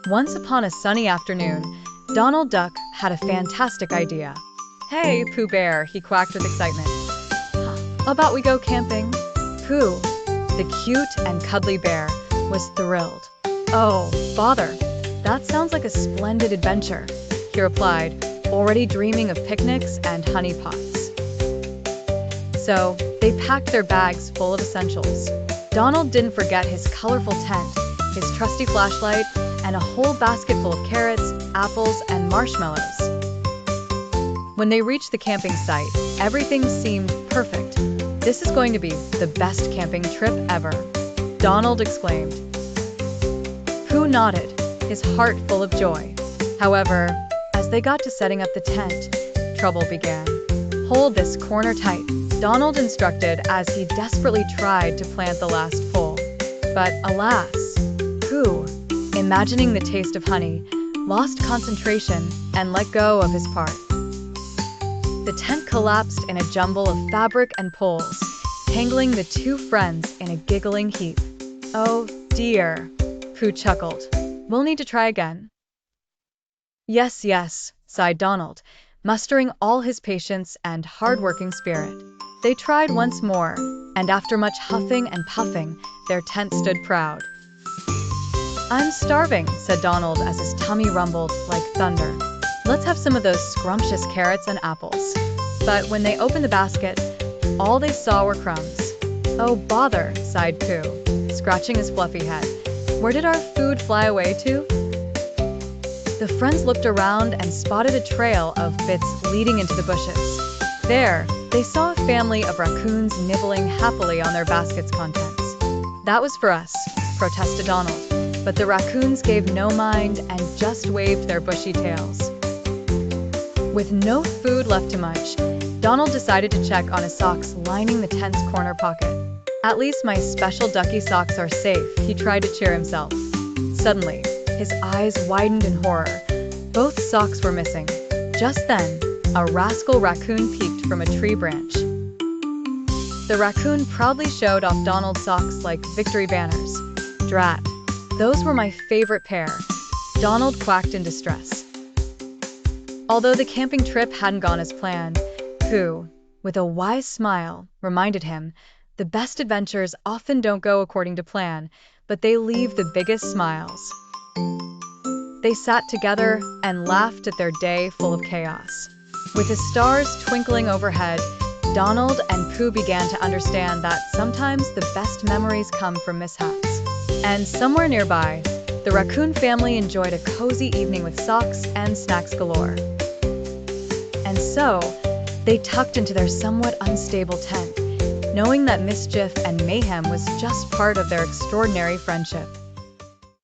Once upon a sunny afternoon, Donald Duck had a fantastic idea. "Hey, Pooh Bear," he quacked with excitement. "How about we go camping?" Pooh, the cute and cuddly bear, was thrilled. "Oh, bother, that sounds like a splendid adventure," he replied, already dreaming of picnics and honey pots. So, they packed their bags full of essentials. Donald didn't forget his colorful tent, his trusty flashlight, and a whole basket full of carrots, apples, and marshmallows. When they reached the camping site, everything seemed perfect. "This is going to be the best camping trip ever," Donald exclaimed. Pooh nodded, his heart full of joy. However, as they got to setting up the tent, trouble began. "Hold this corner tight," Donald instructed as he desperately tried to plant the last pole. But alas, Pooh, imagining the taste of honey, lost concentration and let go of his part. The tent collapsed in a jumble of fabric and poles, tangling the two friends in a giggling heap. "Oh dear," Pooh chuckled. "We'll need to try again." "Yes, yes," sighed Donald, mustering all his patience and hard-working spirit. They tried once more, and after much huffing and puffing, their tent stood proud. "I'm starving," said Donald as his tummy rumbled like thunder. "Let's have some of those scrumptious carrots and apples." But when they opened the basket, all they saw were crumbs. "Oh bother," sighed Pooh, scratching his fluffy head. "Where did our food fly away to?" The friends looked around and spotted a trail of bits leading into the bushes. There, they saw a family of raccoons nibbling happily on their basket's contents. "That was for us," protested Donald, but the raccoons gave no mind and just waved their bushy tails. With no food left to munch, Donald decided to check on his socks lining the tent's corner pocket. "At least my special ducky socks are safe," he tried to cheer himself. Suddenly, his eyes widened in horror. Both socks were missing. Just then, a rascal raccoon peeked from a tree branch. The raccoon proudly showed off Donald's socks like victory banners. "Drat, those were my favorite pair," Donald quacked in distress. Although the camping trip hadn't gone as planned, Pooh, with a wise smile, reminded him, the best adventures often don't go according to plan, but they leave the biggest smiles. They sat together and laughed at their day full of chaos. With the stars twinkling overhead, Donald and Pooh began to understand that sometimes the best memories come from mishaps. And somewhere nearby, the raccoon family enjoyed a cozy evening with socks and snacks galore. And so, they tucked into their somewhat unstable tent, knowing that mischief and mayhem was just part of their extraordinary friendship.